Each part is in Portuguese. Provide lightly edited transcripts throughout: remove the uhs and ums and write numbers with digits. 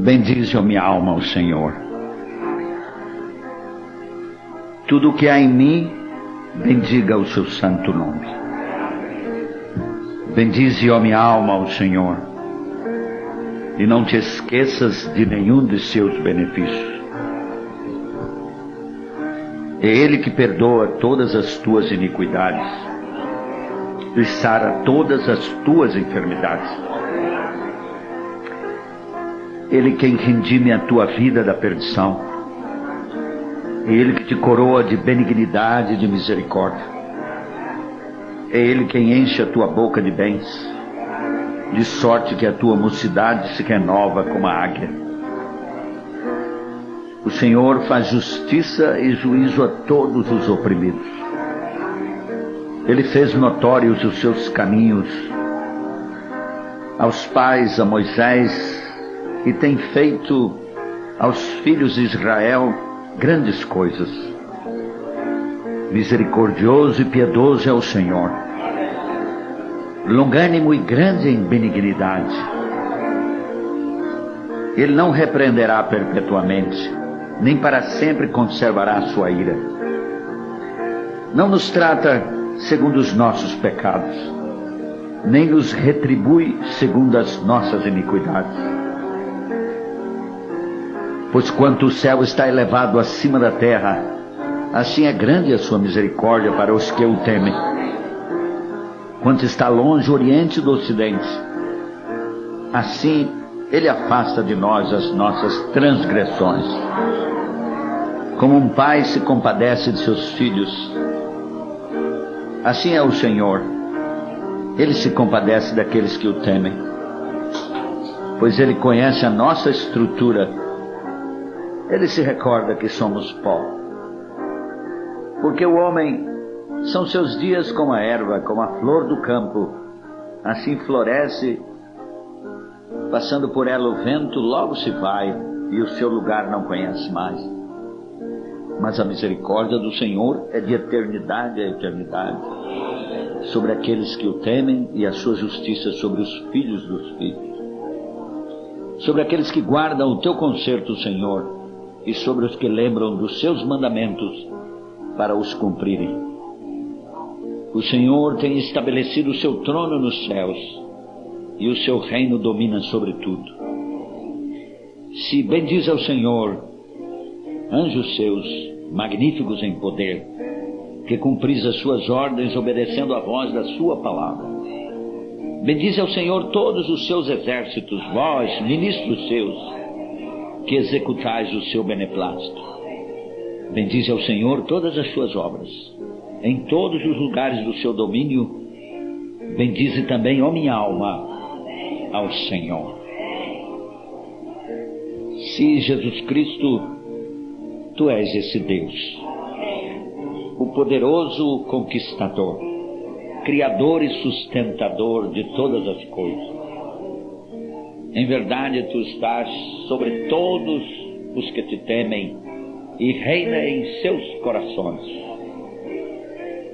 Bendize, ó minha alma, o Senhor. Tudo o que há em mim, bendiga o seu santo nome. Bendize, ó minha alma, o Senhor, e não te esqueças de nenhum de seus benefícios. É Ele que perdoa todas as tuas iniquidades e sara todas as tuas enfermidades. Ele quem redime a tua vida da perdição. É Ele que te coroa de benignidade e de misericórdia. É Ele quem enche a tua boca de bens, de sorte que a tua mocidade se renova como a águia. O Senhor faz justiça e juízo a todos os oprimidos. Ele fez notórios os seus caminhos aos pais, a Moisés, e tem feito aos filhos de Israel grandes coisas. Misericordioso e piedoso é o Senhor, longânimo e grande em benignidade. Ele não repreenderá perpetuamente, nem para sempre conservará a sua ira. Não nos trata segundo os nossos pecados, nem nos retribui segundo as nossas iniquidades. Pois quanto o céu está elevado acima da terra, assim é grande a sua misericórdia para os que o temem. Quanto está longe o oriente do ocidente, assim Ele afasta de nós as nossas transgressões. Como um pai se compadece de seus filhos, assim é o Senhor. Ele se compadece daqueles que o temem, pois Ele conhece a nossa estrutura. Ele se recorda que somos pó. Porque o homem, são seus dias como a erva, como a flor do campo. Assim floresce, passando por ela o vento, logo se vai, e o seu lugar não conhece mais. Mas a misericórdia do Senhor é de eternidade a eternidade, sobre aqueles que o temem, e a sua justiça sobre os filhos dos filhos. Sobre aqueles que guardam o teu concerto, Senhor, e sobre os que lembram dos seus mandamentos para os cumprirem. O Senhor tem estabelecido o seu trono nos céus, e o seu reino domina sobre tudo. Se bendiz ao Senhor, anjos seus, magníficos em poder, que cumpris as suas ordens obedecendo à voz da sua palavra. Bendize ao Senhor todos os seus exércitos, vós, ministros seus, que executais o seu beneplácito. Bendize ao Senhor todas as suas obras, em todos os lugares do seu domínio. Bendize também, ó minha alma, ao Senhor. Se Jesus Cristo, Tu és esse Deus, o poderoso conquistador, criador e sustentador de todas as coisas. Em verdade, Tu estás sobre todos os que Te temem e reina em seus corações.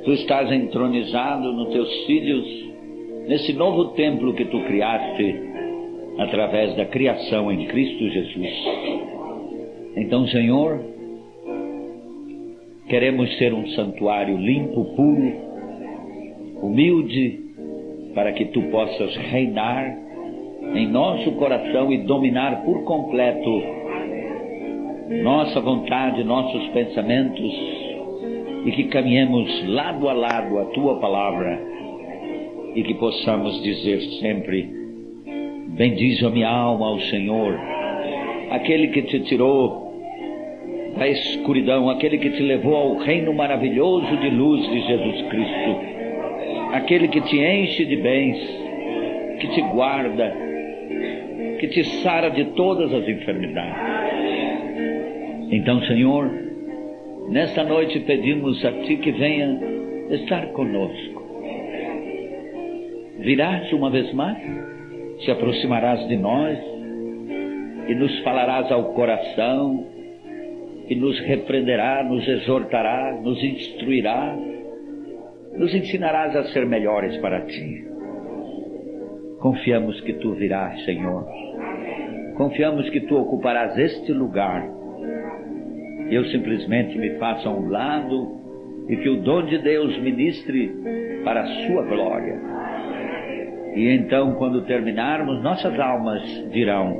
Tu estás entronizado nos Teus filhos, nesse novo templo que Tu criaste através da criação em Cristo Jesus. Então, Senhor, queremos ser um santuário limpo, puro, humilde, para que Tu possas reinar em nosso coração e dominar por completo nossa vontade, nossos pensamentos, e que caminhemos lado a lado a Tua palavra, e que possamos dizer sempre: bendize a minha alma ao Senhor, aquele que Te tirou da escuridão, aquele que Te levou ao reino maravilhoso de luz de Jesus Cristo, aquele que Te enche de bens, que Te guarda, que Te sara de todas as enfermidades. Então, Senhor, nesta noite pedimos a Ti que venha estar conosco. Virás uma vez mais, te aproximarás de nós e nos falarás ao coração, e nos repreenderá, nos exortará, nos instruirá, nos ensinarás a ser melhores para Ti. Confiamos que Tu virás, Senhor, Confiamos que Tu ocuparás este lugar. Eu simplesmente me faço a um lado e que o dom de Deus ministre para a Sua glória. E então, quando terminarmos, nossas almas dirão: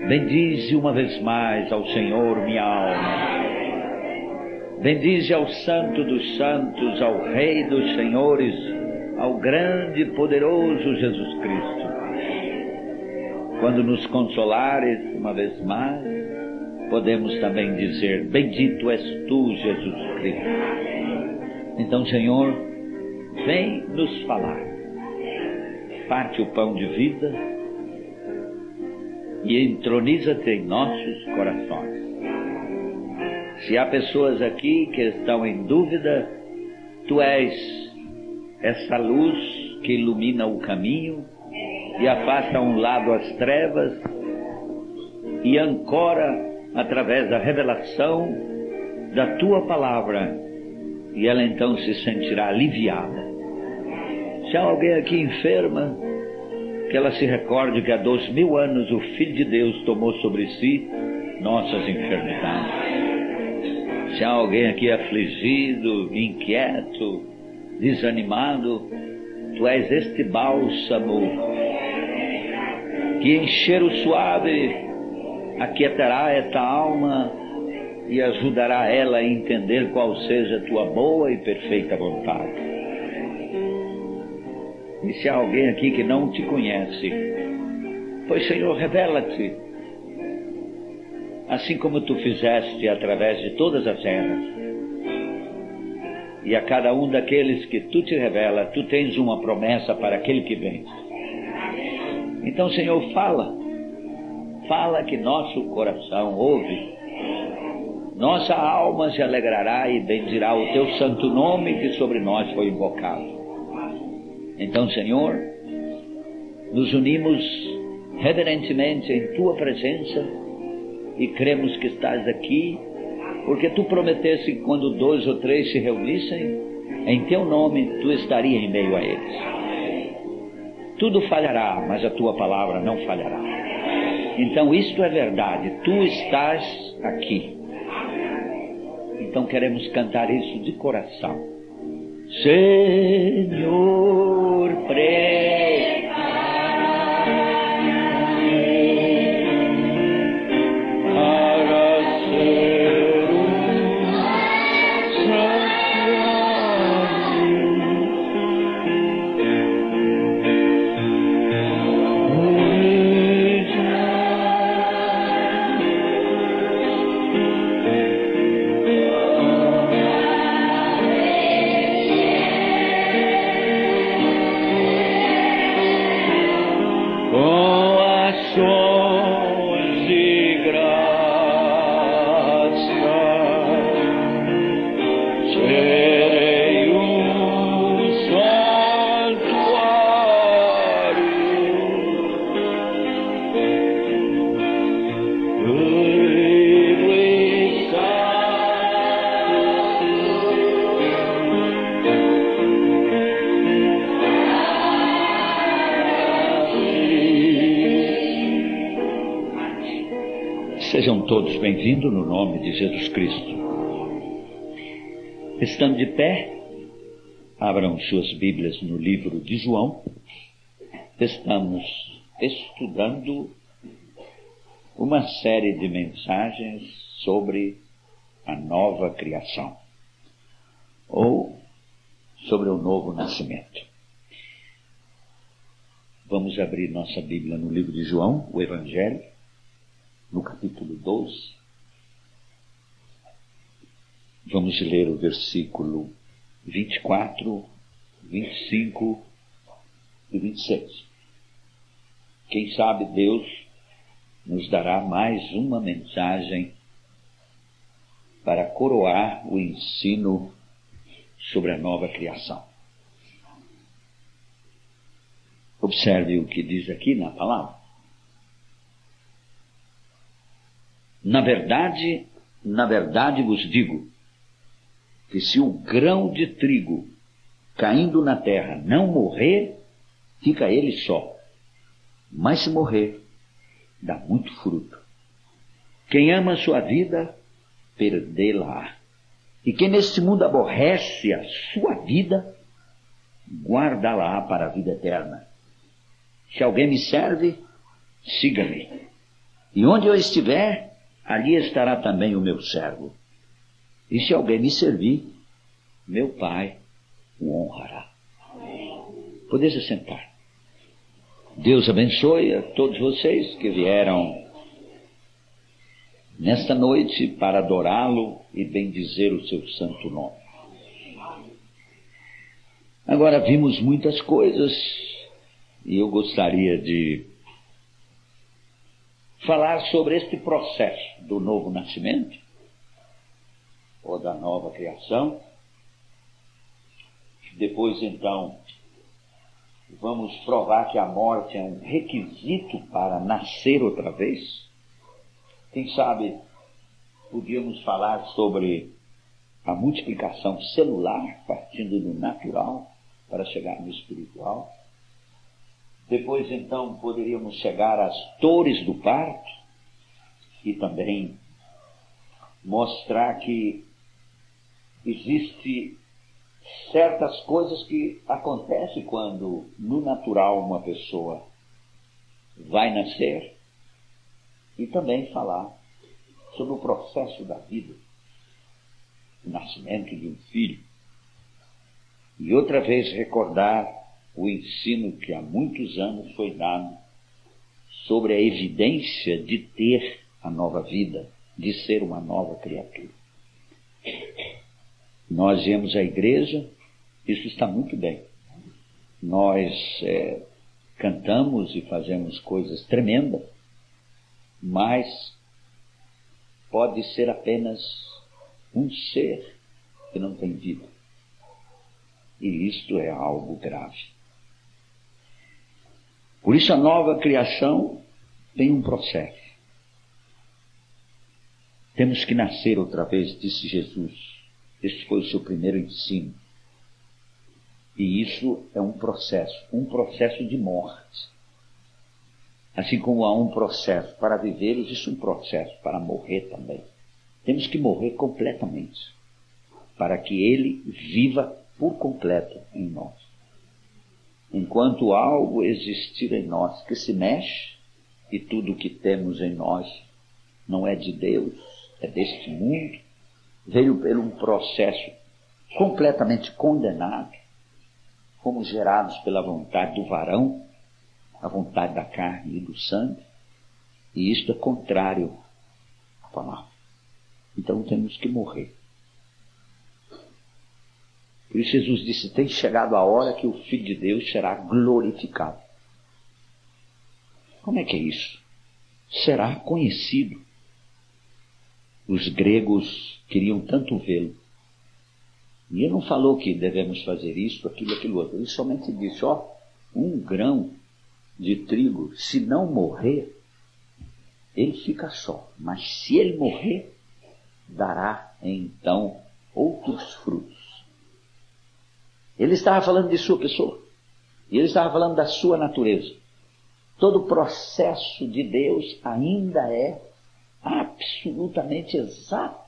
bendize uma vez mais ao Senhor minha alma. Bendize ao Santo dos Santos, ao Rei dos Senhores, ao grande e poderoso Jesus Cristo. Quando nos consolares uma vez mais, podemos também dizer: bendito és Tu, Jesus Cristo. Então, Senhor, vem nos falar. Parte o pão de vida e entroniza-te em nossos corações. Se há pessoas aqui que estão em dúvida, Tu és essa luz que ilumina o caminho e afasta a um lado as trevas e ancora através da revelação da Tua palavra, e ela então se sentirá aliviada. Se há alguém aqui enferma, que ela se recorde que há 2000 anos o Filho de Deus tomou sobre si nossas enfermidades. Se há alguém aqui afligido, inquieto, desanimado, Tu és este bálsamo que em cheiro suave aquietará esta alma e ajudará ela a entender qual seja a Tua boa e perfeita vontade. E se há alguém aqui que não Te conhece, pois, Senhor, revela-te, assim como Tu fizeste através de todas as eras. E a cada um daqueles que Tu te revela, Tu tens uma promessa para aquele que vem. Então, Senhor, fala que nosso coração ouve. Nossa alma se alegrará e bendirá o Teu santo nome que sobre nós foi invocado. Então, Senhor, nos unimos reverentemente em Tua presença e cremos que estás aqui, porque Tu prometeste que quando 2 ou 3 se reunissem em Teu nome, Tu estaria em meio a eles. Tudo falhará, mas a Tua palavra não falhará. Então isto é verdade, Tu estás aqui. Então queremos cantar isso de coração. Senhor, prepara para ser Sejam todos bem-vindos no nome de Jesus Cristo. Estando de pé, abram suas Bíblias no livro de João. Estamos estudando uma série de mensagens sobre a nova criação, ou sobre o novo nascimento. Vamos abrir nossa Bíblia no livro de João, o Evangelho, no capítulo 12. Vamos ler o versículo 24, 25 e 26. Quem sabe Deus nos dará mais uma mensagem para coroar o ensino sobre a nova criação. Observe o que diz aqui na palavra. Na verdade vos digo, que se o grão de trigo caindo na terra não morrer, fica ele só. Mas se morrer, dá muito fruto. Quem ama a sua vida, perdê-la. E quem neste mundo aborrece a sua vida, guarda-la para a vida eterna. Se alguém me serve, siga-me. E onde eu estiver, ali estará também o meu servo. E se alguém me servir, meu Pai o honrará. Podeis assentar. Deus abençoe a todos vocês que vieram nesta noite para adorá-lo e bendizer o seu santo nome. Agora vimos muitas coisas e eu gostaria de falar sobre este processo do novo nascimento ou da nova criação. Depois então vamos provar que a morte é um requisito para nascer outra vez. Quem sabe podíamos falar sobre a multiplicação celular, partindo do natural para chegar no espiritual. Depois então poderíamos chegar às dores do parto e também mostrar que existe certas coisas que acontecem quando no natural uma pessoa vai nascer. E também falar sobre o processo da vida, o nascimento de um filho. E outra vez recordar o ensino que há muitos anos foi dado sobre a evidência de ter a nova vida, de ser uma nova criatura. Nós viemos à igreja, isso está muito bem. Nós cantamos e fazemos coisas tremendas, mas pode ser apenas um ser que não tem vida. E isto é algo grave. Por isso a nova criação tem um processo. Temos que nascer outra vez, disse Jesus. Este foi o seu primeiro ensino. E isso é um processo de morte. Assim como há um processo para viver, existe um processo para morrer também. Temos que morrer completamente, para que ele viva por completo em nós. Enquanto algo existir em nós que se mexe, e tudo o que temos em nós não é de Deus, é deste mundo, veio por um processo completamente condenado, fomos gerados pela vontade do varão, a vontade da carne e do sangue, e isto é contrário à palavra. Então temos que morrer. Por isso Jesus disse, tem chegado a hora que o Filho de Deus será glorificado. Como é que é isso? Será conhecido. Os gregos queriam tanto vê-lo. E ele não falou que devemos fazer isso, aquilo outro. Ele somente disse, um grão de trigo, se não morrer, ele fica só. Mas se ele morrer, dará então outros frutos. Ele estava falando de sua pessoa. E ele estava falando da sua natureza. Todo o processo de Deus ainda é absolutamente exato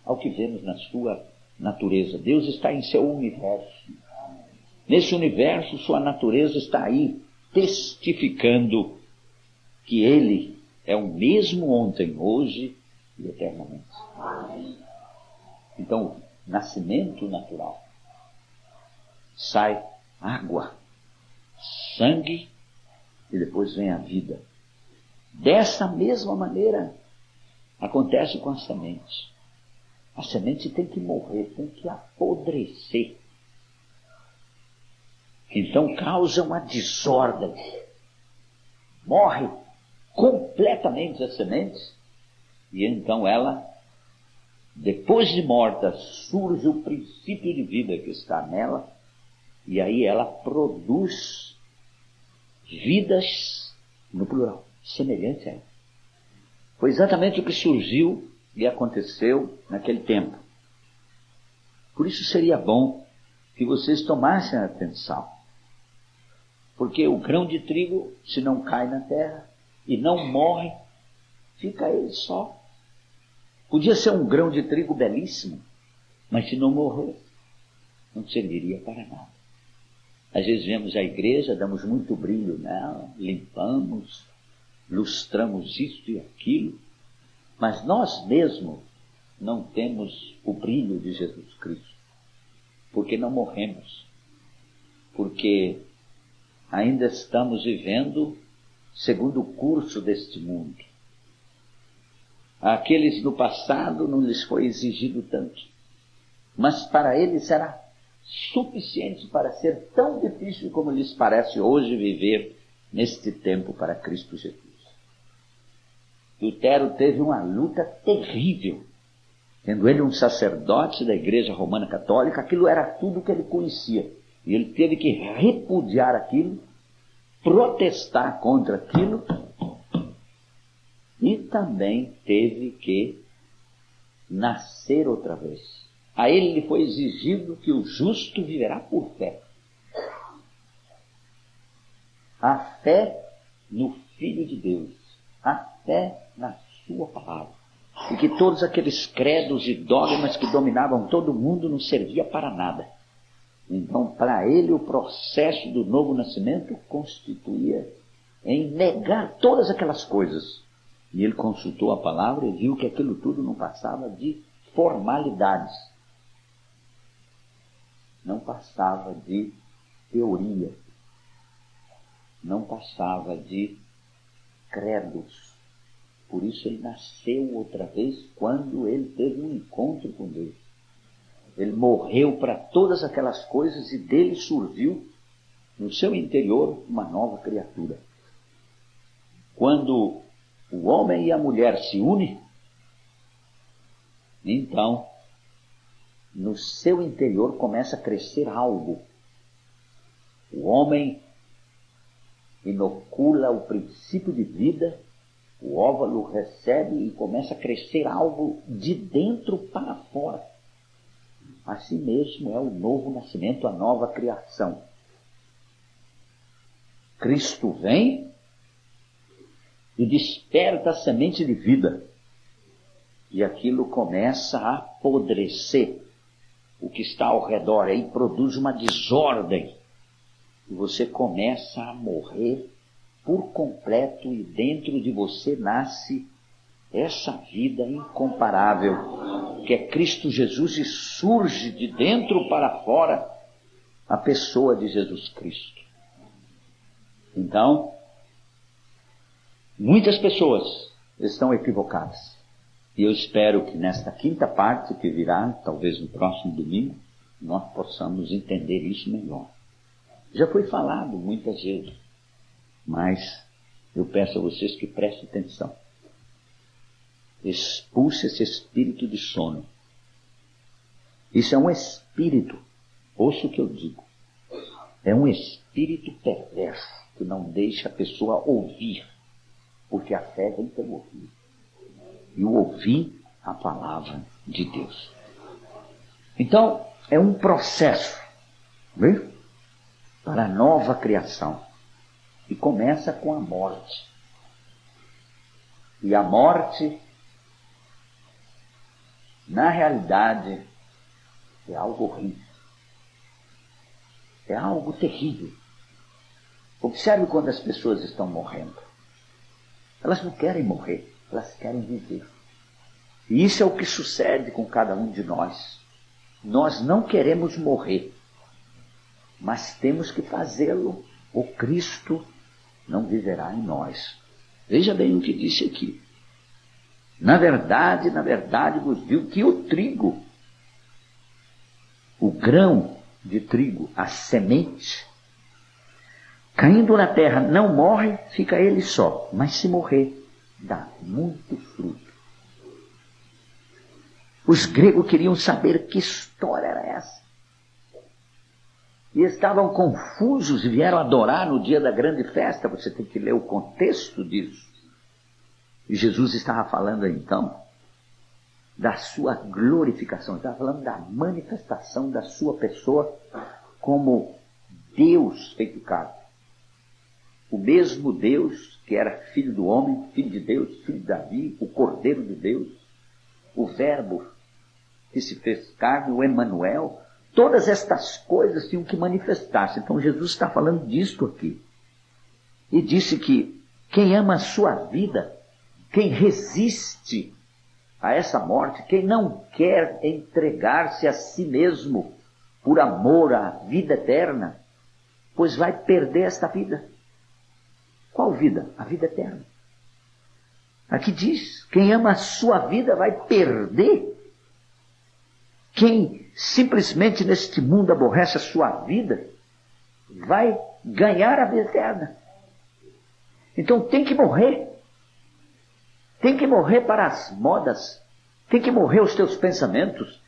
ao que vemos na sua natureza. Deus está em seu universo. Nesse universo, sua natureza está aí, testificando que Ele é o mesmo ontem, hoje e eternamente. Então, nascimento natural. Sai água, sangue e depois vem a vida. Dessa mesma maneira acontece com a semente. A semente tem que morrer, tem que apodrecer. Então causa uma desordem. Morre completamente a semente e então ela, depois de morta, surge o princípio de vida que está nela e aí ela produz vidas, no plural, semelhantes a ela. Foi exatamente o que surgiu e aconteceu naquele tempo. Por isso seria bom que vocês tomassem atenção. Porque o grão de trigo, se não cai na terra, e não morre, fica ele só. Podia ser um grão de trigo belíssimo, mas se não morrer, não serviria para nada. Às vezes vemos a igreja, damos muito brilho nela, limpamos, lustramos isso e aquilo, mas nós mesmos não temos o brilho de Jesus Cristo, porque não morremos, porque ainda estamos vivendo segundo o curso deste mundo. Àqueles do passado não lhes foi exigido tanto, mas para eles era suficiente para ser tão difícil como lhes parece hoje viver neste tempo para Cristo Jesus. Lutero teve uma luta terrível, sendo ele um sacerdote da Igreja Romana Católica, aquilo era tudo que ele conhecia, e ele teve que repudiar aquilo, protestar contra aquilo, e também teve que nascer outra vez. A ele lhe foi exigido que o justo viverá por fé. A fé no Filho de Deus, a fé na sua palavra. E que todos aqueles credos e dogmas que dominavam todo mundo não servia para nada. Então, para ele, o processo do novo nascimento constituía em negar todas aquelas coisas. E ele consultou a palavra e viu que aquilo tudo não passava de formalidades. Não passava de teoria. Não passava de credos. Por isso ele nasceu outra vez quando ele teve um encontro com Deus. Ele morreu para todas aquelas coisas e dele surgiu no seu interior uma nova criatura. Quando o homem e a mulher se unem, então no seu interior começa a crescer algo. O homem inocula o princípio de vida, o óvulo recebe e começa a crescer algo de dentro para fora. Assim mesmo é o novo nascimento, a nova criação. Cristo vem e desperta a semente de vida. E aquilo começa a apodrecer. O que está ao redor aí produz uma desordem. E você começa a morrer por completo e dentro de você nasce essa vida incomparável, que é Cristo Jesus, e surge de dentro para fora a pessoa de Jesus Cristo. Então, muitas pessoas estão equivocadas. E eu espero que nesta quinta parte que virá, talvez no próximo domingo, nós possamos entender isso melhor. Já foi falado muitas vezes, mas eu peço a vocês que prestem atenção. Expulse esse espírito de sono. Isso é um espírito, ouça o que eu digo, é um espírito perverso que não deixa a pessoa ouvir, porque a fé vem pelo ouvir. E o ouvir a palavra de Deus. Então, é um processo, viu? Para a nova criação. E começa com a morte. E a morte, na realidade, é algo horrível. É algo terrível. Observe quando as pessoas estão morrendo. Elas não querem morrer, elas querem viver. E isso é o que sucede com cada um de nós. Nós não queremos morrer, mas temos que fazê-lo, ou Cristo não viverá em nós. Veja bem o que disse aqui. Na verdade vos digo que o trigo, o grão de trigo, a semente, caindo na terra não morre, fica ele só, mas se morrer, dá muito fruto. Os gregos queriam saber que história era essa. E estavam confusos e vieram adorar no dia da grande festa. Você tem que ler o contexto disso. E Jesus estava falando então da sua glorificação. Estava falando da manifestação da sua pessoa como Deus feito carne. o mesmo Deus que era filho do homem, filho de Deus, filho de Davi, o Cordeiro de Deus, o Verbo que se fez carne, o Emanuel, todas estas coisas tinham que manifestar-se. Então Jesus está falando disto aqui. E disse que quem ama a sua vida, quem resiste a essa morte, quem não quer entregar-se a si mesmo por amor à vida eterna, pois vai perder esta vida. Qual vida? A vida eterna. Aqui diz, quem ama a sua vida vai perder. Quem simplesmente neste mundo aborrece a sua vida, vai ganhar a vida eterna. Então tem que morrer. Tem que morrer para as modas. Tem que morrer os teus pensamentos.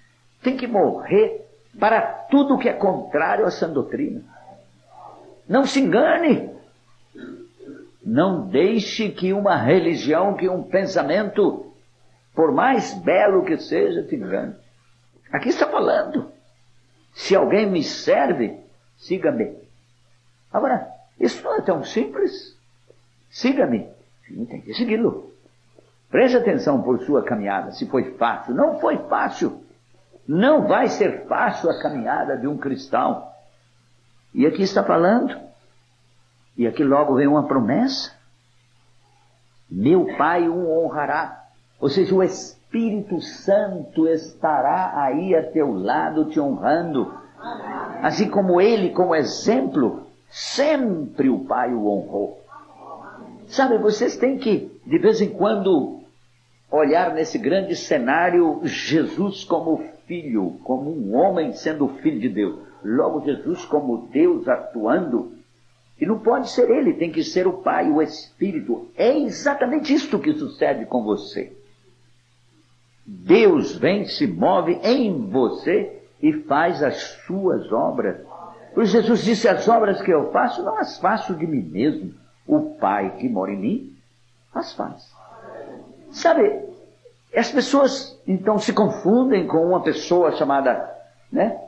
Tem que morrer para tudo que é contrário a essa doutrina. Não se engane. Não deixe que uma religião, que um pensamento, por mais belo que seja, te engane. Aqui está falando. Se alguém me serve, siga-me. Agora, isso não é tão simples. Siga-me. Tem que segui-lo. Preste atenção por sua caminhada, se foi fácil. Não foi fácil. Não vai ser fácil a caminhada de um cristão. E aqui está falando. E aqui logo vem uma promessa. Meu Pai o honrará. Ou seja, o Espírito Santo estará aí a teu lado te honrando. Assim como ele, como exemplo, sempre o Pai o honrou. Sabe, vocês têm que, de vez em quando, olhar nesse grande cenário Jesus como filho, como um homem sendo filho de Deus. Logo Jesus como Deus atuando. E não pode ser ele, tem que ser o Pai, o Espírito. É exatamente isto que sucede com você. Deus vem, se move em você e faz as suas obras. Por isso Jesus disse, as obras que eu faço, não as faço de mim mesmo. O Pai que mora em mim, as faz. Sabe, as pessoas então se confundem com uma pessoa chamada,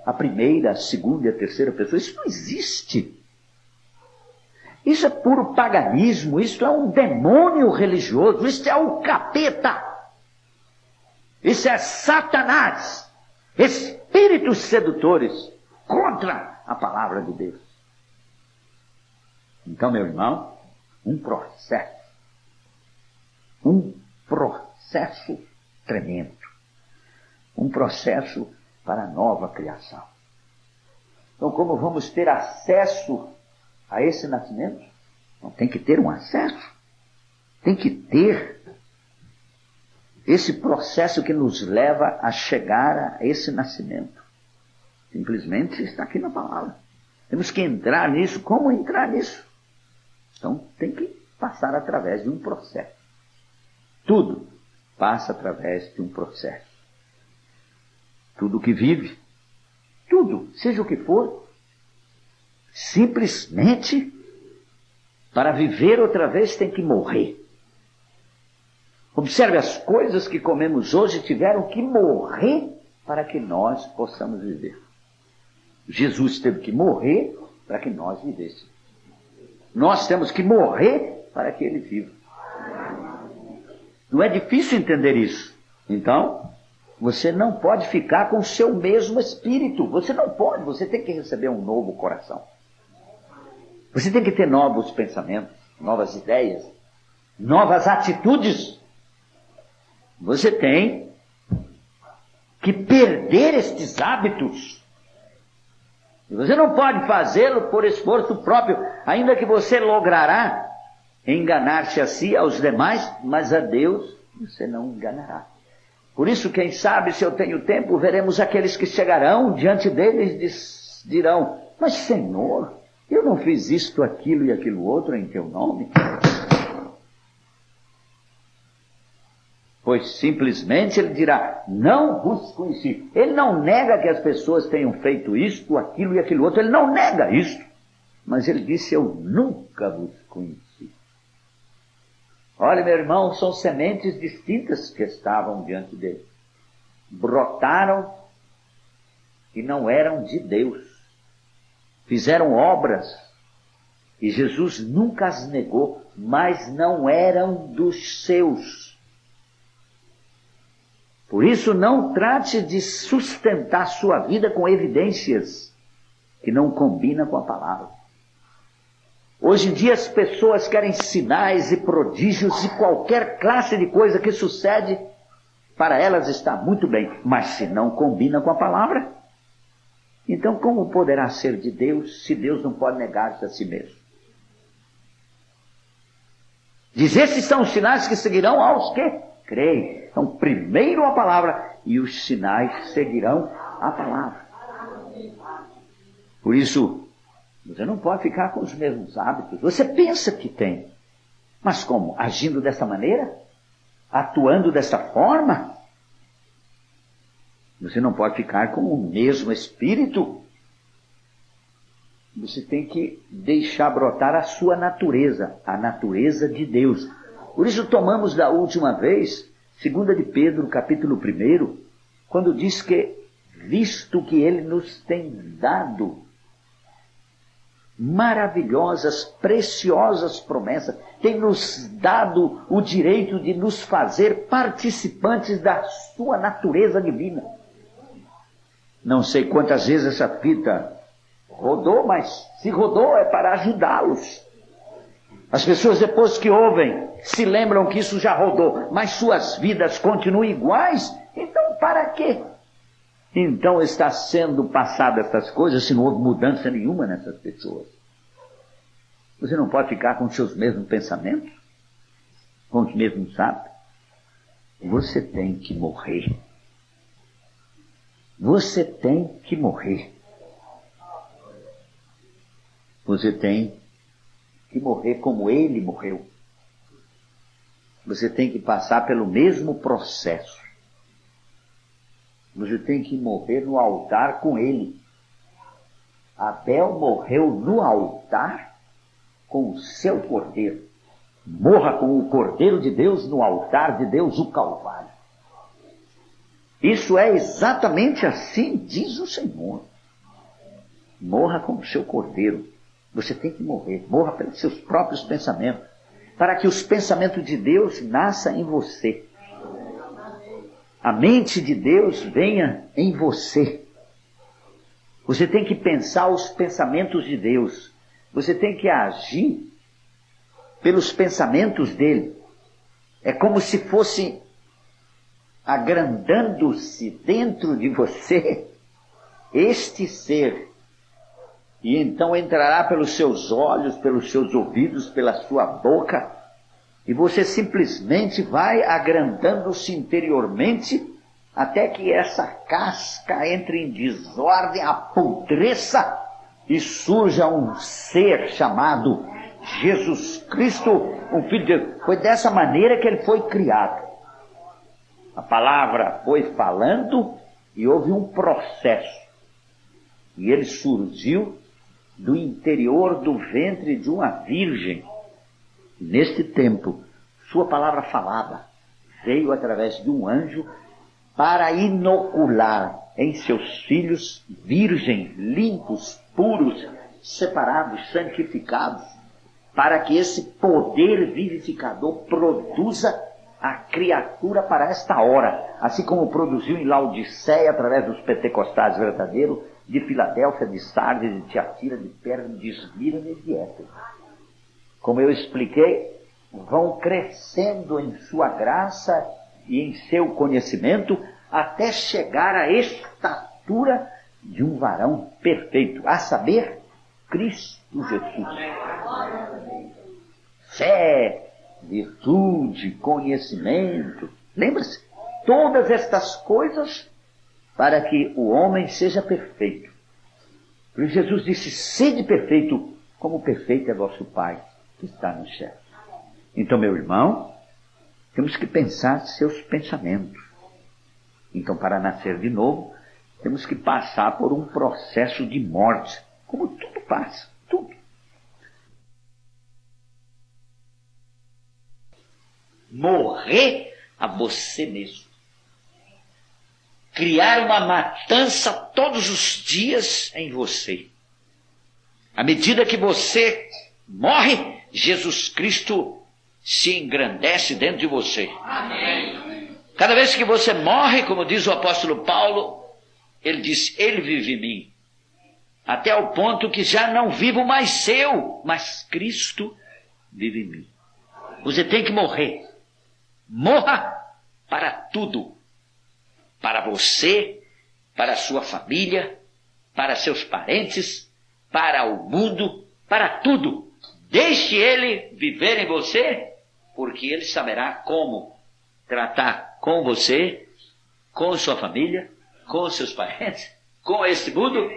a primeira, a segunda e a terceira pessoa. Isso não existe. Isso é puro paganismo, isso é um demônio religioso, isso é o capeta. Isso é Satanás, espíritos sedutores contra a palavra de Deus. Então, meu irmão, um processo tremendo, um processo para a nova criação. Então, como vamos ter acesso a esse nascimento? Então, tem que ter um acesso, tem que ter esse processo que nos leva a chegar a esse nascimento. Simplesmente está aqui na palavra. Temos que entrar nisso. Como entrar nisso? Então tem que passar através de um processo. Tudo passa através de um processo. Tudo que vive, tudo, seja o que for, simplesmente para viver outra vez tem que morrer. Observe, as coisas que comemos hoje tiveram que morrer para que nós possamos viver. Jesus teve que morrer para que nós vivêssemos. Nós temos que morrer para que ele viva. Não é difícil entender isso. Então, você não pode ficar com o seu mesmo espírito. Você não pode, você tem que receber um novo coração. Você tem que ter novos pensamentos, novas ideias, novas atitudes. Você tem que perder estes hábitos. E você não pode fazê-lo por esforço próprio, ainda que você logrará enganar-se a si, aos demais, mas a Deus você não enganará. Por isso, quem sabe, se eu tenho tempo, veremos aqueles que chegarão diante deles e dirão, mas Senhor, eu não fiz isto, aquilo e aquilo outro em teu nome. Pois simplesmente ele dirá, não vos conheci. Ele não nega que as pessoas tenham feito isto, aquilo e aquilo outro. Ele não nega isto. Mas ele disse, eu nunca vos conheci. Olha, meu irmão, são sementes distintas que estavam diante dele. Brotaram e não eram de Deus. Fizeram obras E Jesus nunca as negou, mas não eram dos seus. Por isso, não trate de sustentar sua vida com evidências que não combinam com a palavra. Hoje em dia as pessoas querem sinais e prodígios e qualquer classe de coisa que sucede, para elas está muito bem, mas se não combina com a palavra, então como poderá ser de Deus se Deus não pode negar-se a si mesmo? Diz, esses são os sinais que seguirão aos que creem. Então primeiro a palavra e os sinais seguirão a palavra. Por isso, você não pode ficar com os mesmos hábitos. Você pensa que tem. Mas como? Agindo dessa maneira? Atuando dessa forma? Você não pode ficar com o mesmo espírito. Você tem que deixar brotar a sua natureza, a natureza de Deus. Por isso tomamos da última vez, 2 de Pedro, capítulo 1, quando diz que, visto que Ele nos tem dado maravilhosas, preciosas promessas, tem nos dado o direito de nos fazer participantes da sua natureza divina. Não sei quantas vezes essa fita rodou, mas se rodou é para ajudá-los. As pessoas depois que ouvem, se lembram que isso já rodou, mas suas vidas continuam iguais, então para quê? Então está sendo passada essas coisas se não houve mudança nenhuma nessas pessoas. Você não pode ficar com os seus mesmos pensamentos, com os mesmos hábitos. Você tem que morrer. Você tem que morrer. Você tem que morrer como Ele morreu. Você tem que passar pelo mesmo processo. Você tem que morrer no altar com Ele. Abel morreu no altar com o seu cordeiro. Morra com o cordeiro de Deus no altar de Deus, o Calvário. Isso é exatamente assim, diz o Senhor. Morra com o seu cordeiro. Você tem que morrer. Morra pelos seus próprios pensamentos, para que os pensamentos de Deus nasçam em você. A mente de Deus venha em você. Você tem que pensar os pensamentos de Deus. Você tem que agir pelos pensamentos dele. É como se fosse agrandando-se dentro de você este ser. E então entrará pelos seus olhos, pelos seus ouvidos, pela sua boca, e você simplesmente vai agrandando-se interiormente, até que essa casca entre em desordem, apodreça, e surja um ser chamado Jesus Cristo, um Filho de Deus. Foi dessa maneira que ele foi criado. A palavra foi falando e houve um processo. E ele surgiu do interior do ventre de uma virgem. Neste tempo, sua palavra falada veio através de um anjo para inocular em seus filhos virgens, limpos, puros, separados, santificados, para que esse poder vivificador produza a criatura para esta hora, assim como produziu em Laodiceia através dos pentecostais verdadeiros, de Filadélfia, de Sardes, de Tiatira, de Pérgamo, de Esmirna e de Éfeso. Como eu expliquei, vão crescendo em sua graça e em seu conhecimento até chegar à estatura de um varão perfeito, a saber, Cristo Jesus. Fé, virtude, conhecimento. Lembra-se? Todas estas coisas para que o homem seja perfeito. Por isso Jesus disse, sede perfeito, como perfeito é vosso Pai que está no céu. Então, meu irmão, temos que pensar seus pensamentos. Então, para nascer de novo, temos que passar por um processo de morte, como tudo passa, tudo. Morrer a você mesmo. Criar uma matança todos os dias em você. À medida que você morre, Jesus Cristo se engrandece dentro de você. Amém. Cada vez que você morre, como diz o apóstolo Paulo, ele diz, ele vive em mim. Até o ponto que já não vivo mais eu, mas Cristo vive em mim. Você tem que morrer. Morra para tudo. Para você, para a sua família, para seus parentes, para o mundo, para tudo. Deixe ele viver em você, porque ele saberá como tratar com você, com sua família, com seus parentes, com este mundo,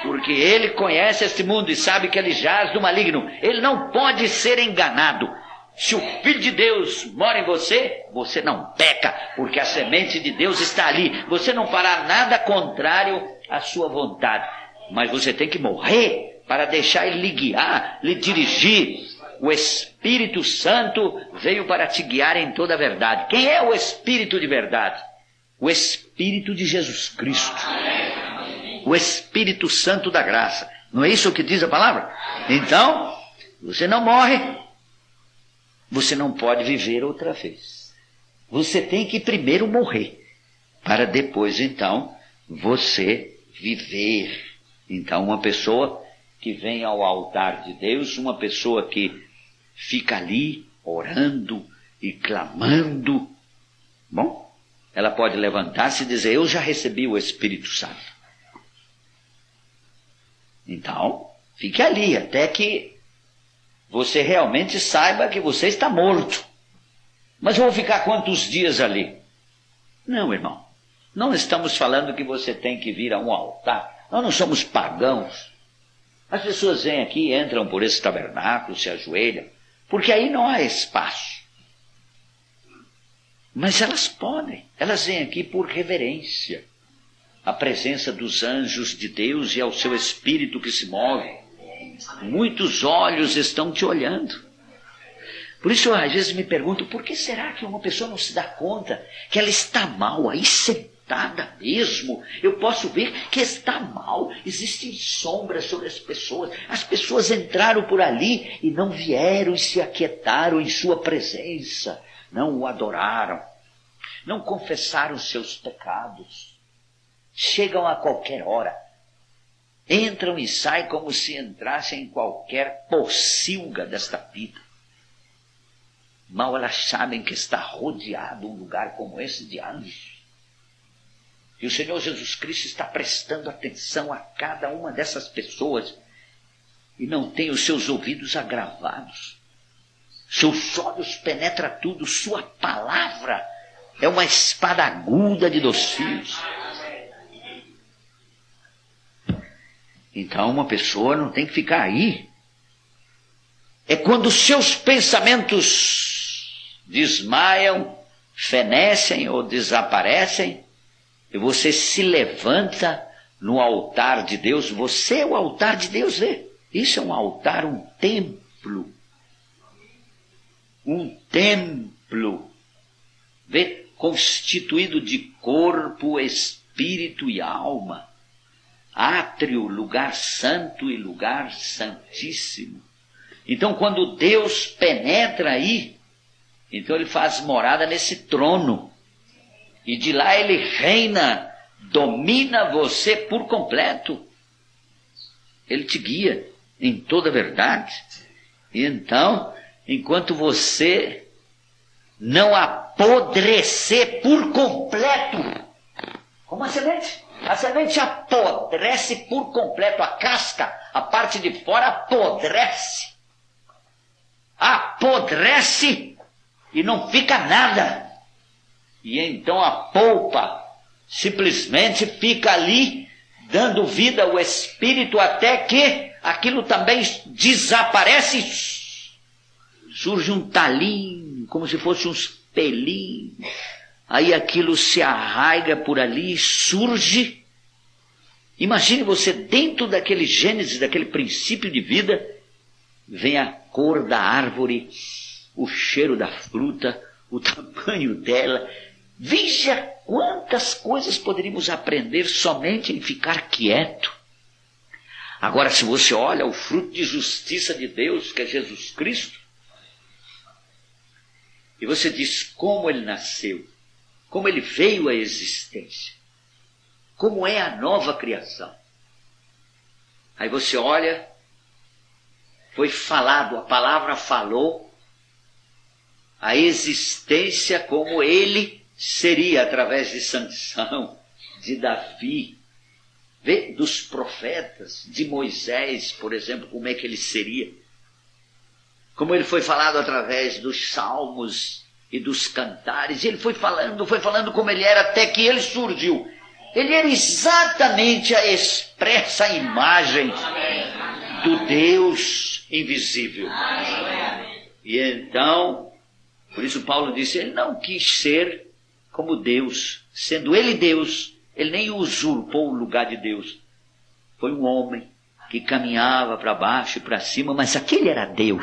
porque ele conhece este mundo e sabe que ele jaz do maligno. Ele não pode ser enganado. Se o Filho de Deus mora em você, você não peca, porque a semente de Deus está ali. Você não fará nada contrário à sua vontade, mas você tem que morrer para deixar ele lhe guiar, lhe dirigir. O Espírito Santo veio para te guiar em toda a verdade. Quem é o Espírito de verdade? O Espírito de Jesus Cristo. O Espírito Santo da graça. Não é isso que diz a palavra? Então, você não morre. Você não pode viver outra vez. Você tem que primeiro morrer, para depois, então, você viver. Então, uma pessoa que vem ao altar de Deus, uma pessoa que fica ali orando e clamando, bom, ela pode levantar-se e dizer, eu já recebi o Espírito Santo. Então, fique ali até que você realmente saiba que você está morto. Mas eu vou ficar quantos dias ali? Não, irmão. Não estamos falando que você tem que vir a um altar. Nós não somos pagãos. As pessoas vêm aqui, entram por esse tabernáculo, se ajoelham, porque aí não há espaço. Mas elas podem. Elas vêm aqui por reverência à presença dos anjos de Deus e ao seu Espírito que se move. Muitos olhos estão te olhando. Por isso, às vezes me pergunto, por que será que uma pessoa não se dá conta que ela está mal, aí sentada mesmo? Eu posso ver que está mal. Existem sombras sobre as pessoas. As pessoas entraram por ali e não vieram e se aquietaram em sua presença. Não o adoraram. Não confessaram seus pecados. Chegam a qualquer hora. Entram e saem como se entrassem em qualquer pocilga desta vida. Mal elas sabem que está rodeado um lugar como esse de anjos. E o Senhor Jesus Cristo está prestando atenção a cada uma dessas pessoas e não tem os seus ouvidos agravados. Seus olhos penetram tudo, sua palavra é uma espada aguda de 2 fios. Então uma pessoa não tem que ficar aí. É quando os seus pensamentos desmaiam, fenecem ou desaparecem, e você se levanta no altar de Deus. Você é o altar de Deus, vê? Isso é um altar, um templo. Um templo, vê? Constituído de corpo, espírito e alma. Átrio, lugar santo e lugar santíssimo. Então, quando Deus penetra aí, então ele faz morada nesse trono. E de lá ele reina, domina você por completo. Ele te guia em toda a verdade. E então, enquanto você não apodrecer por completo, como a semente apodrece por completo, a casca, a parte de fora apodrece. Apodrece e não fica nada. E então a polpa simplesmente fica ali, dando vida ao espírito, até que aquilo também desaparece. Surge um talinho, como se fosse uns pelinhos. Aí aquilo se arraiga por ali, surge. Imagine você dentro daquele Gênesis, daquele princípio de vida, vem a cor da árvore, o cheiro da fruta, o tamanho dela. Veja quantas coisas poderíamos aprender somente em ficar quieto. Agora, se você olha o fruto de justiça de Deus, que é Jesus Cristo, e você diz como ele nasceu, como ele veio à existência, como é a nova criação. Aí você olha, foi falado, a palavra falou a existência como ele seria, através de Sansão, de Davi, dos profetas, de Moisés, por exemplo, como é que ele seria. Como ele foi falado através dos salmos e dos cantares, e ele foi falando como ele era, até que ele surgiu. Ele era exatamente a expressa imagem do Deus invisível. E então, por isso Paulo disse, ele não quis ser como Deus. Sendo ele Deus, ele nem usurpou o lugar de Deus. Foi um homem que caminhava para baixo e para cima, mas aquele era Deus.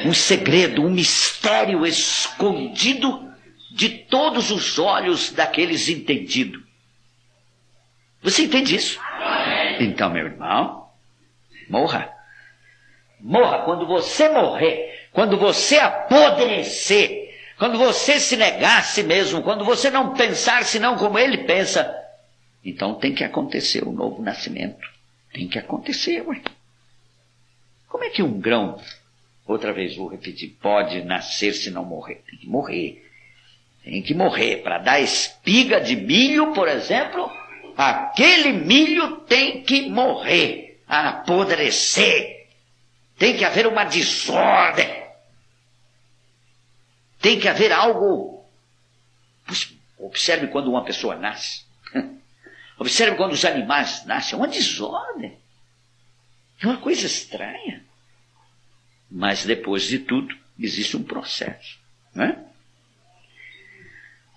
Um segredo, um mistério escondido de todos os olhos daqueles entendidos. Você entende isso? Então, meu irmão, morra. Morra. Quando você morrer, quando você apodrecer, quando você se negar a si mesmo, quando você não pensar senão como ele pensa, então tem que acontecer o novo nascimento. Tem que acontecer, ué. Como é que um grão, outra vez vou repetir, pode nascer se não morrer? Tem que morrer. Tem que morrer. Para dar espiga de milho, por exemplo, aquele milho tem que morrer, apodrecer. Tem que haver uma desordem. Tem que haver algo. Observe quando uma pessoa nasce. Observe quando os animais nascem. É uma desordem. É uma coisa estranha. Mas depois de tudo, existe um processo, né?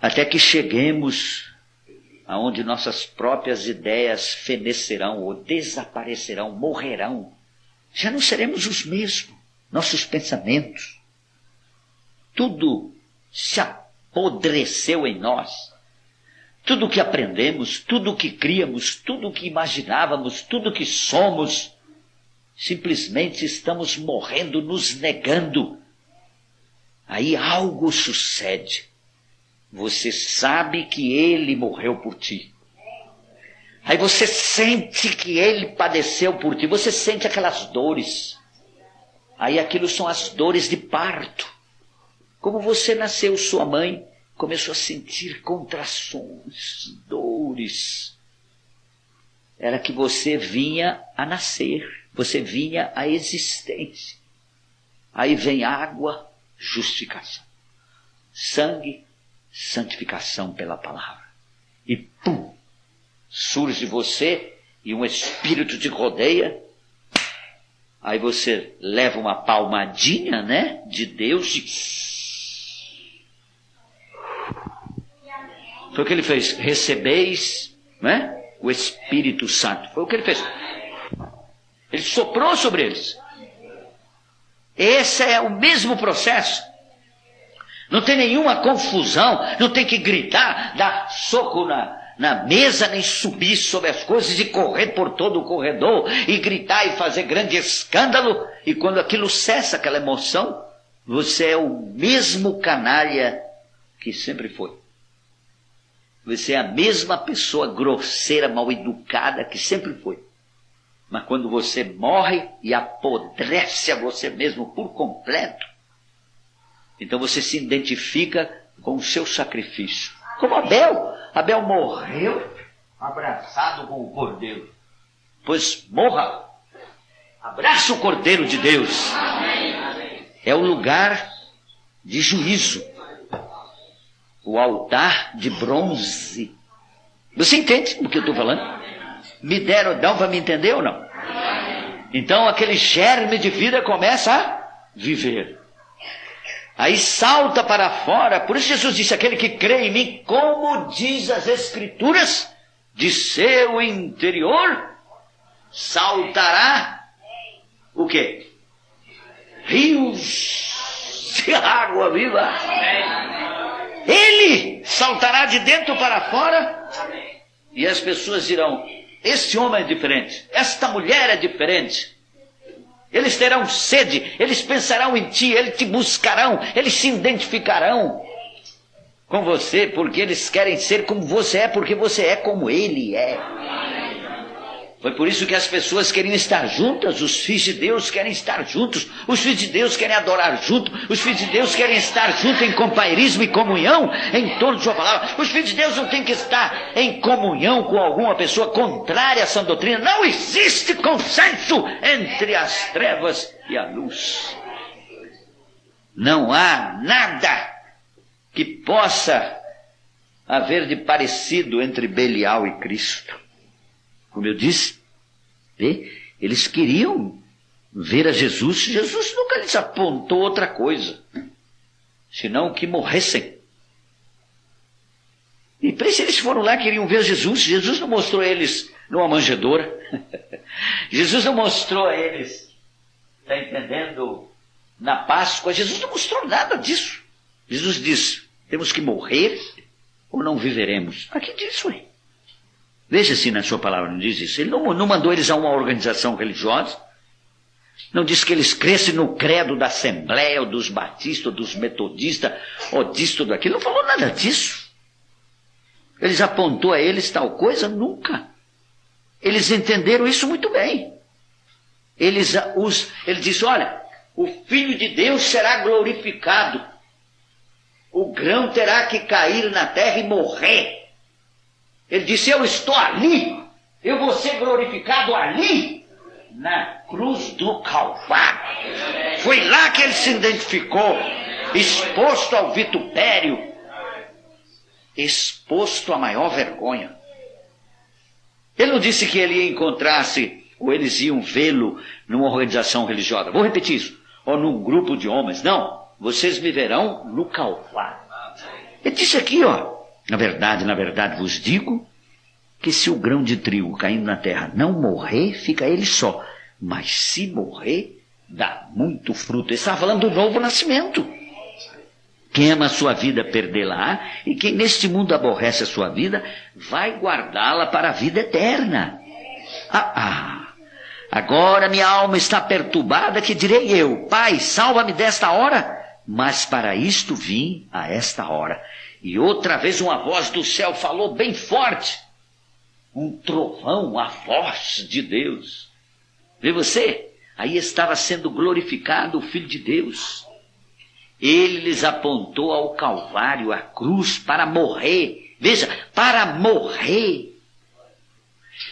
Até que cheguemos aonde nossas próprias ideias fenecerão ou desaparecerão, morrerão. Já não seremos os mesmos. Nossos pensamentos. Tudo se apodreceu em nós. Tudo que aprendemos, tudo que criamos, tudo que imaginávamos, tudo que somos, simplesmente estamos morrendo, nos negando. Aí algo sucede. Você sabe que ele morreu por ti. Aí você sente que ele padeceu por ti. Você sente aquelas dores. Aí aquilo são as dores de parto. Como você nasceu, sua mãe começou a sentir contrações, dores. Era que você vinha a nascer. Você vinha à existência. Aí vem água, justificação. Sangue, santificação pela palavra. E pum! Surge você e um espírito te rodeia. Aí você leva uma palmadinha, né? De Deus. Foi o que ele fez. Recebeis, né? O Espírito Santo. Foi o que ele fez. Ele soprou sobre eles. Esse é o mesmo processo. Não tem nenhuma confusão. Não tem que gritar, dar soco na mesa, nem subir sobre as coisas e correr por todo o corredor e gritar e fazer grande escândalo. E quando aquilo cessa, aquela emoção, você é o mesmo canalha que sempre foi. Você é a mesma pessoa grosseira, mal educada que sempre foi. Mas quando você morre e apodrece a você mesmo por completo, então você se identifica com o seu sacrifício. Como Abel. Abel morreu abraçado com o Cordeiro. Pois morra. Abraça o Cordeiro de Deus. É o lugar de juízo. O altar de bronze. Você entende o que eu estou falando? Dão para me entender ou não? Então aquele germe de vida começa a viver. Aí salta para fora. Por isso Jesus disse, aquele que crê em mim, como diz as Escrituras, de seu interior saltará o quê? Rios de água viva. Ele saltará de dentro para fora. E as pessoas dirão, Esse homem é diferente, esta mulher é diferente. Eles terão sede, eles pensarão em ti, eles te buscarão, eles se identificarão com você, porque eles querem ser como você é, porque você é como ele é. Foi por isso que as pessoas queriam estar juntas, os filhos de Deus querem estar juntos, os filhos de Deus querem adorar junto, os filhos de Deus querem estar juntos em companheirismo e comunhão em torno de sua palavra. Os filhos de Deus não têm que estar em comunhão com alguma pessoa contrária à sã doutrina. Não existe consenso entre as trevas e a luz. Não há nada que possa haver de parecido entre Belial e Cristo. Como eu disse, eles queriam ver a Jesus. Jesus nunca lhes apontou outra coisa, senão que morressem. E por isso eles foram lá, queriam ver Jesus. Jesus não mostrou a eles numa manjedoura. Jesus não mostrou a eles, está entendendo, na Páscoa. Jesus não mostrou nada disso. Jesus disse, temos que morrer ou não viveremos. Aqui diz, ué. Veja se na sua palavra não diz isso. Ele não mandou eles a uma organização religiosa. Não disse que eles crescem no credo da Assembleia, ou dos Batistas, ou dos Metodistas, ou disso, ou daquilo. Não falou nada disso. Eles apontou a eles tal coisa? Nunca. Eles entenderam isso muito bem. Ele disse, olha, o Filho de Deus será glorificado. O grão terá que cair na terra e morrer. Ele disse, eu estou ali, eu vou ser glorificado ali, na cruz do Calvário. Foi lá que ele se identificou, exposto ao vitupério, exposto à maior vergonha. Ele não disse que ele ia encontrar-se, ou eles iam vê-lo numa organização religiosa. Vou repetir isso. Ou num grupo de homens. Não, vocês me verão no Calvário. Ele disse aqui, ó, na verdade vos digo que se o grão de trigo caindo na terra não morrer, fica ele só. Mas se morrer, dá muito fruto. Ele estava falando do novo nascimento. Quem ama a sua vida, perdê-la. E quem neste mundo aborrece a sua vida, vai guardá-la para a vida eterna. Agora minha alma está perturbada, que direi eu? Pai, salva-me desta hora. Mas para isto vim a esta hora. E outra vez uma voz do céu falou bem forte. Um trovão, a voz de Deus. Vê você? Aí estava sendo glorificado o Filho de Deus. Ele lhes apontou ao Calvário, à cruz, para morrer. Veja, para morrer.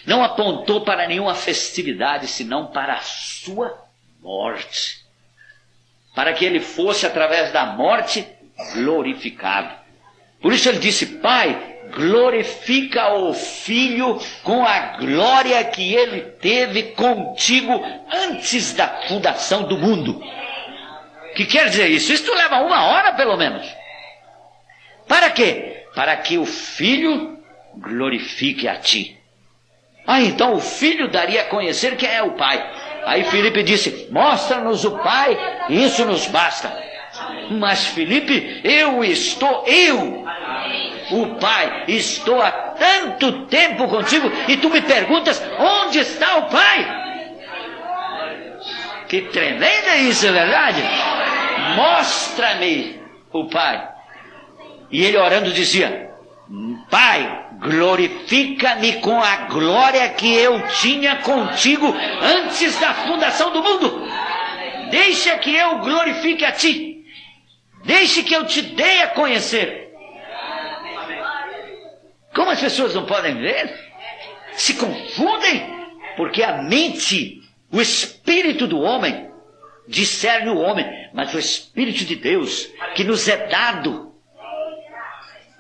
Não apontou para nenhuma festividade, senão para a sua morte. Para que ele fosse, através da morte, glorificado. Por isso ele disse, Pai, glorifica o Filho com a glória que ele teve contigo antes da fundação do mundo. O que quer dizer isso? Isso leva 1 hora pelo menos. Para quê? Para que o Filho glorifique a ti. Então o Filho daria a conhecer quem é o Pai. Aí Filipe disse, mostra-nos o Pai, isso nos basta. Mas Filipe, o Pai, estou há tanto tempo contigo e tu me perguntas, onde está o Pai? Que tremendo é isso, é verdade? Mostra-me o Pai. E ele orando dizia, Pai, glorifica-me com a glória que eu tinha contigo antes da fundação do mundo. Deixa que eu glorifique a ti. Deixe que eu te dê a conhecer. Como as pessoas não podem ver? Se confundem, porque a mente, o espírito do homem, discerne o homem, mas o Espírito de Deus, que nos é dado,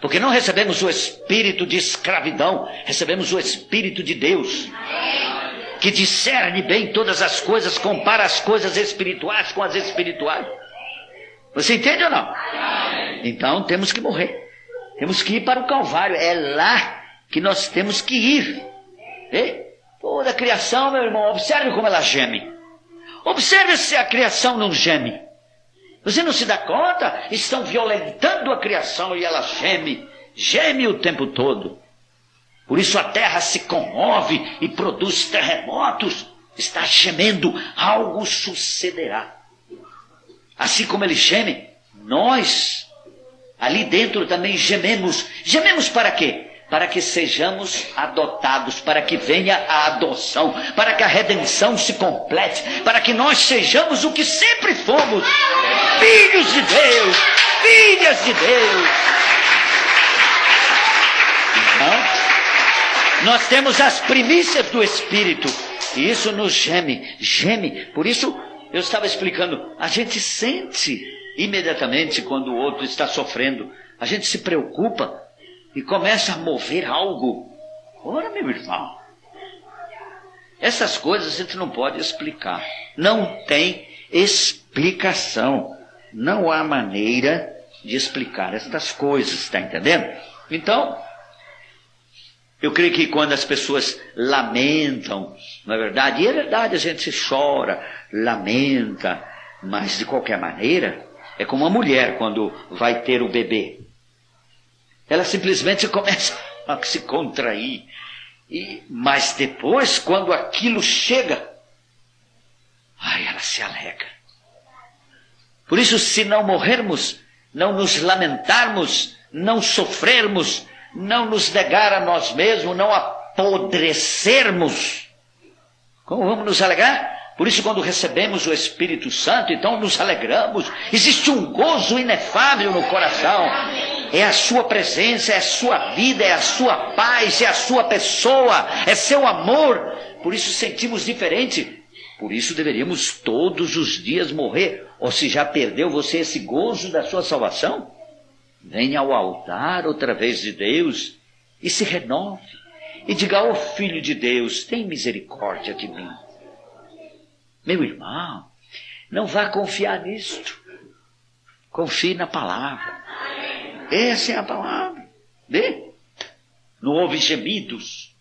porque não recebemos o espírito de escravidão, recebemos o Espírito de Deus, que discerne bem todas as coisas, compara as coisas espirituais com as espirituais. Você entende ou não? Então temos que morrer. Temos que ir para o Calvário. É lá que nós temos que ir. Toda a criação, meu irmão, observe como ela geme. Observe se a criação não geme. Você não se dá conta? Estão violentando a criação e ela geme. Geme o tempo todo. Por isso a terra se comove e produz terremotos. Está gemendo, algo sucederá. Assim como ele geme, nós ali dentro também gememos. Gememos para quê? Para que sejamos adotados, para que venha a adoção, para que a redenção se complete, para que nós sejamos o que sempre fomos, filhos de Deus, filhas de Deus. Então, nós temos as primícias do Espírito, e isso nos geme. Por isso, eu estava explicando, a gente sente imediatamente quando o outro está sofrendo, a gente se preocupa, e começa a mover algo. Ora, meu irmão, essas coisas a gente não pode explicar. Não tem explicação. Não há maneira de explicar estas coisas, está entendendo? Então, eu creio que quando as pessoas lamentam, não é verdade? E é verdade, a gente chora, lamenta, mas de qualquer maneira, é como uma mulher quando vai ter o bebê. Ela simplesmente começa a se contrair. Mas depois, quando aquilo chega, ela se alegra. Por isso, se não morrermos, não nos lamentarmos, não sofrermos, não nos negar a nós mesmos, não apodrecermos, como vamos nos alegrar? Por isso, quando recebemos o Espírito Santo, então nos alegramos. Existe um gozo inefável no coração. É a sua presença, é a sua vida, é a sua paz, é a sua pessoa, é seu amor. Por isso sentimos diferente. Por isso deveríamos todos os dias morrer. Ou se já perdeu você esse gozo da sua salvação, venha ao altar outra vez de Deus e se renove. E diga, ó Filho de Deus, tem misericórdia de mim. Meu irmão, não vá confiar nisto. Confie na palavra. Essa é a palavra. Vê? Não houve gemidos.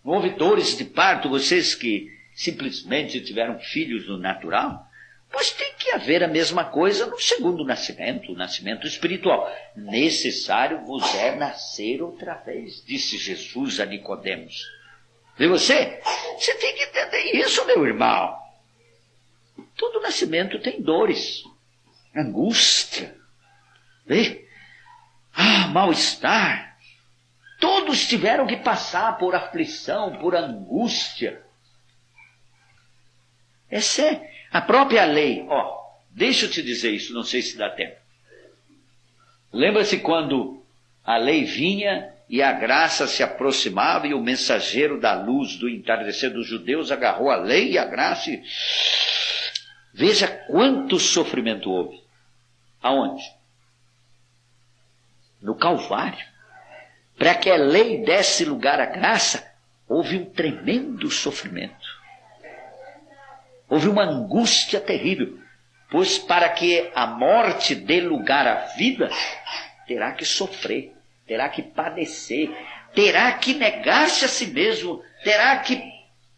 Não houve dores de parto. Vocês que simplesmente tiveram filhos no natural. Pois tem que haver a mesma coisa no segundo nascimento, o nascimento espiritual. Necessário vos é nascer outra vez, disse Jesus a Nicodemos. Vê você? Você tem que entender isso, meu irmão. Todo nascimento tem dores, angústia. Vê? Mal-estar. Todos tiveram que passar por aflição, por angústia. Essa é a própria lei. Deixa eu te dizer isso, não sei se dá tempo. Lembra-se quando a lei vinha e a graça se aproximava e o mensageiro da luz do entardecer dos judeus agarrou a lei e a graça e... Veja quanto sofrimento houve. Aonde? No Calvário. Para que a lei desse lugar à graça, houve um tremendo sofrimento. Houve uma angústia terrível. Pois para que a morte dê lugar à vida, terá que sofrer, terá que padecer, terá que negar-se a si mesmo, terá que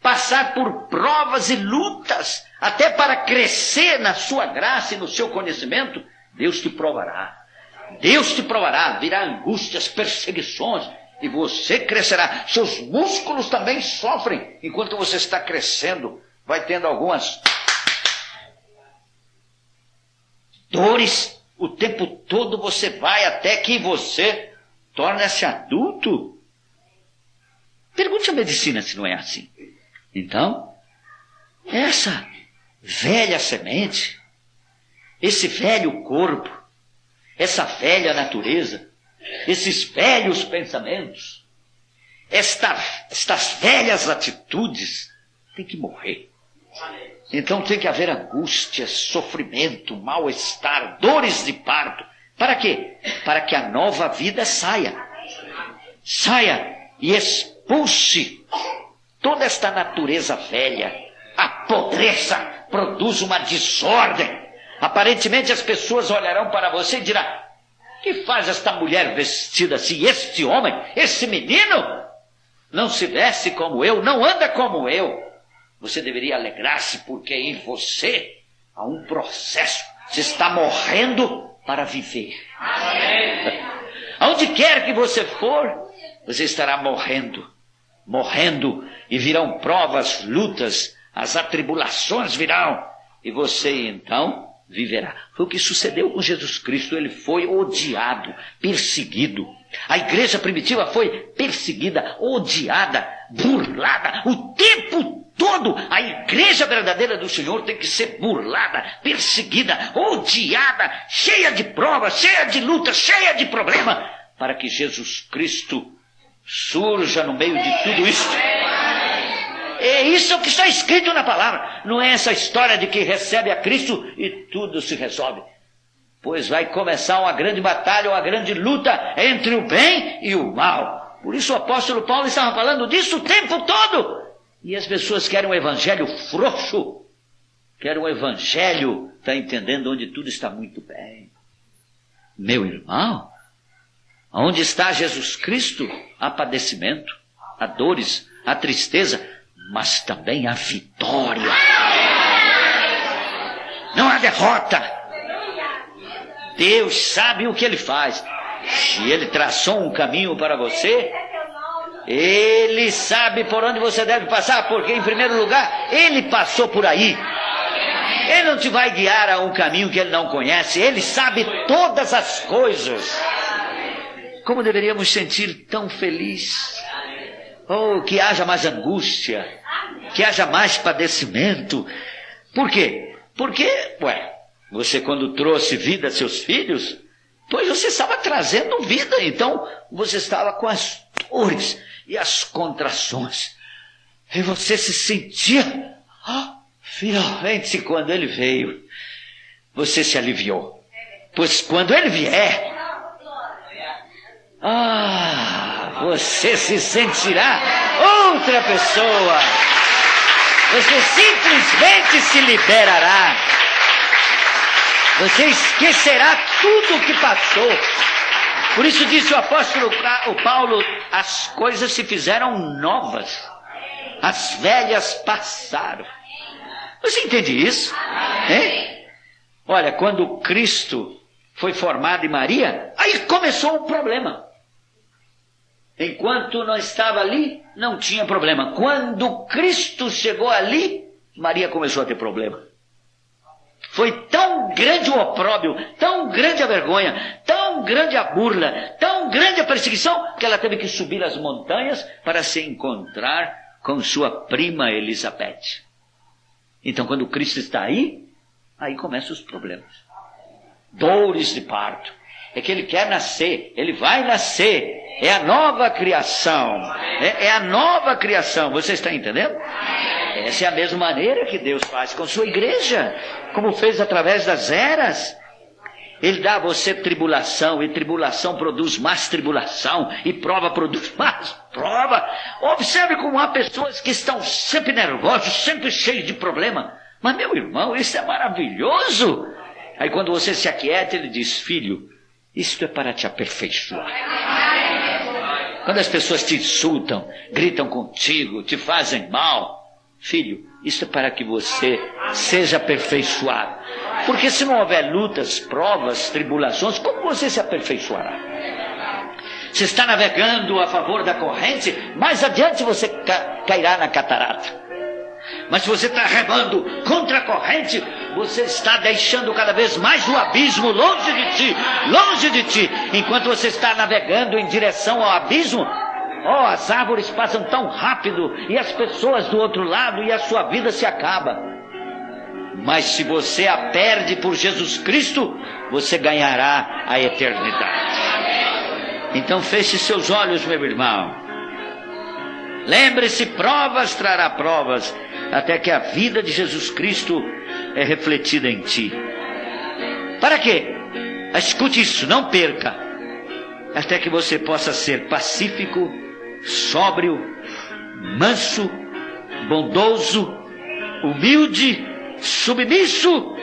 passar por provas e lutas, até para crescer na sua graça e no seu conhecimento. Deus te provará. Deus te provará, virá angústias, perseguições, e você crescerá. Seus músculos também sofrem. Enquanto você está crescendo, vai tendo algumas dores. O tempo todo você vai até que você torne-se adulto. Pergunte à medicina se não é assim. Então, essa velha semente, esse velho corpo, essa velha natureza, esses velhos pensamentos, estas velhas atitudes, tem que morrer. Então tem que haver angústia, sofrimento, mal-estar, dores de parto. Para quê? Para que a nova vida saia. Saia e expulse toda esta natureza velha. Apodreça, produz uma desordem. Aparentemente as pessoas olharão para você e dirão: que faz esta mulher vestida assim? Este homem, esse menino, não se veste como eu, não anda como eu. Você deveria alegrar-se porque em você há um processo. Você está morrendo para viver. Aonde quer que você for, você estará morrendo, e virão provas, lutas, as atribulações virão, e você então viverá. Foi o que sucedeu com Jesus Cristo. Ele foi odiado, perseguido. A igreja primitiva foi perseguida, odiada, burlada, o tempo todo. A igreja verdadeira do Senhor tem que ser burlada, perseguida, odiada, cheia de provas, cheia de lutas, cheia de problemas, para que Jesus Cristo surja no meio de tudo isso. É isso que está escrito na palavra. Não é essa história de que recebe a Cristo e tudo se resolve. Pois vai começar uma grande batalha, uma grande luta entre o bem e o mal. Por isso o apóstolo Paulo estava falando disso o tempo todo. E as pessoas querem um evangelho frouxo, querem um evangelho, está entendendo, onde tudo está muito bem. Meu irmão, onde está Jesus Cristo, há padecimento, há dores, há tristeza, mas também há vitória. Não há derrota. Deus sabe o que Ele faz. Se Ele traçou um caminho para você, Ele sabe por onde você deve passar, porque em primeiro lugar, Ele passou por aí. Ele não te vai guiar a um caminho que Ele não conhece. Ele sabe todas as coisas. Como deveríamos sentir tão feliz? Oh, que haja mais angústia, que haja mais padecimento. Por quê? Porque, você quando trouxe vida a seus filhos, pois você estava trazendo vida, então você estava com as dores e as contrações. E você se sentia, finalmente quando ele veio, você se aliviou. Pois quando ele vier, você se sentirá outra pessoa. Você simplesmente se liberará. Você esquecerá tudo o que passou. Por isso disse o apóstolo Paulo, as coisas se fizeram novas. As velhas passaram. Você entende isso? Hein? Olha, quando Cristo foi formado em Maria, aí começou o problema. Enquanto não estava ali, não tinha problema. Quando Cristo chegou ali, Maria começou a ter problema. Foi tão grande o opróbio, tão grande a vergonha, tão grande a burla, tão grande a perseguição, que ela teve que subir as montanhas para se encontrar com sua prima Elizabeth. Então, quando Cristo está aí começam os problemas. Dores de parto. É que ele quer nascer, ele vai nascer. É a nova criação. É a nova criação. Você está entendendo? Essa é a mesma maneira que Deus faz com sua igreja, como fez através das eras. Ele dá a você tribulação, e tribulação produz mais tribulação, e prova produz mais prova. Observe como há pessoas que estão sempre nervosos, sempre cheios de problema. Mas, meu irmão, isso é maravilhoso. Aí quando você se aquieta, ele diz: filho, isto é para te aperfeiçoar. Quando as pessoas te insultam, gritam contigo, te fazem mal, filho, isso é para que você seja aperfeiçoado. Porque se não houver lutas, provas, tribulações, como você se aperfeiçoará? Você está navegando a favor da corrente, mais adiante você cairá na catarata. Mas se você está remando contra a corrente, você está deixando cada vez mais o abismo longe de ti, longe de ti. Enquanto você está navegando em direção ao abismo, as árvores passam tão rápido, e as pessoas do outro lado, e a sua vida se acaba. Mas se você a perde por Jesus Cristo, você ganhará a eternidade. Então feche seus olhos, meu irmão. Lembre-se, provas trará provas, até que a vida de Jesus Cristo é refletida em ti. Para quê? Escute isso, não perca. Até que você possa ser pacífico, sóbrio, manso, bondoso, humilde, submisso.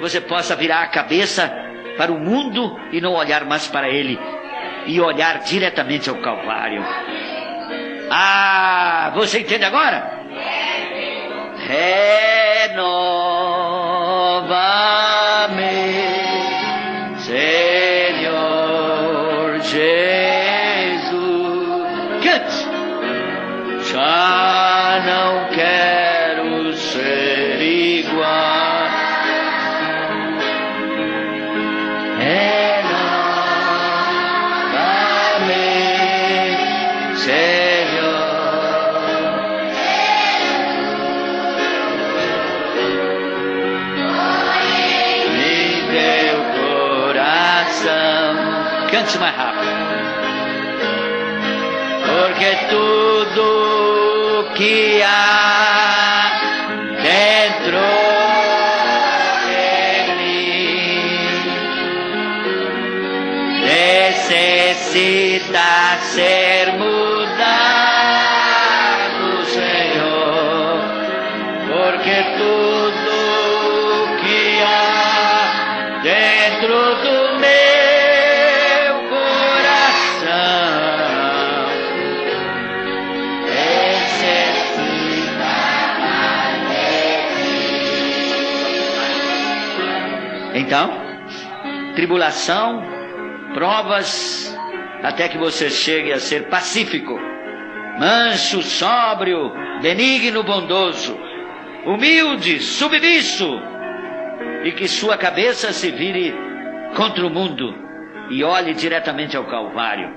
Você possa virar a cabeça para o mundo e não olhar mais para ele, e olhar diretamente ao Calvário. Você entende agora? Renova-me, Senhor Jesus. Cante mais rápido. Porque tudo que há dentro de mim necessita ser mudado, Senhor. Porque tudo que há dentro do meu coração necessita de ti. Então, tribulação, provas, até que você chegue a ser pacífico, manso, sóbrio, benigno, bondoso, humilde, submisso, e que sua cabeça se vire contra o mundo e olhe diretamente ao Calvário.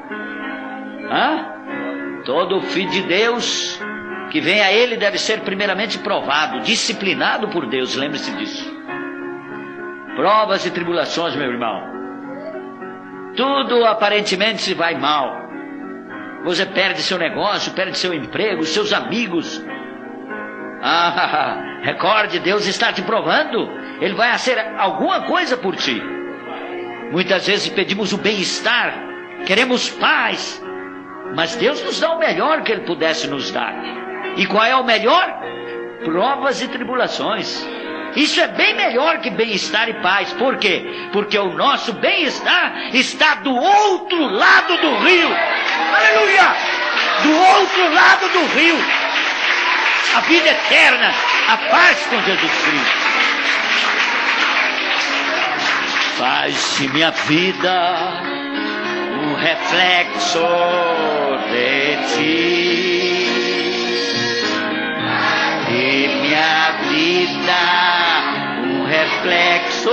Todo filho de Deus que vem a Ele deve ser primeiramente provado, disciplinado por Deus, lembre-se disso. Provas e tribulações, meu irmão. Tudo aparentemente se vai mal. Você perde seu negócio, perde seu emprego, seus amigos. Recorde, Deus está te provando. Ele vai fazer alguma coisa por ti. Muitas vezes pedimos o bem-estar, queremos paz, mas Deus nos dá o melhor que Ele pudesse nos dar. E qual é o melhor? Provas e tribulações. Isso é bem melhor que bem-estar e paz. Por quê? Porque o nosso bem-estar está do outro lado do rio. Aleluia! Do outro lado do rio. A vida eterna, a paz com Jesus Cristo. Faz-se minha vida um reflexo de ti. E minha vida um reflexo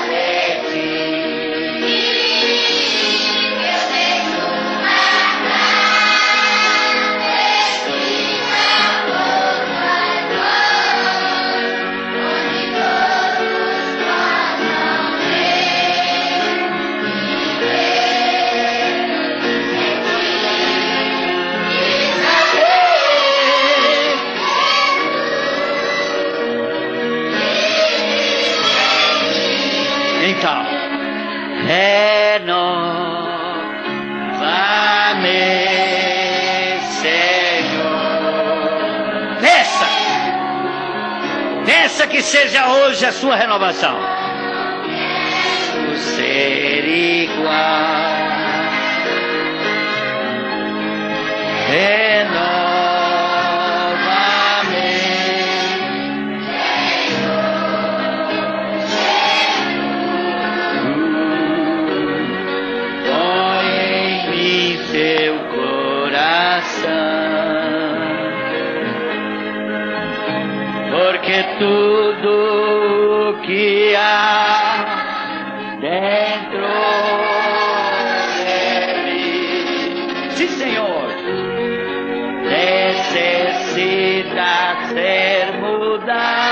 de ti. Eu tenho uma Então, renova-me, Senhor. Peça que seja hoje a sua renovação. O ser igual. Porque tudo que há dentro dele, sim, Senhor, necessita ser mudado.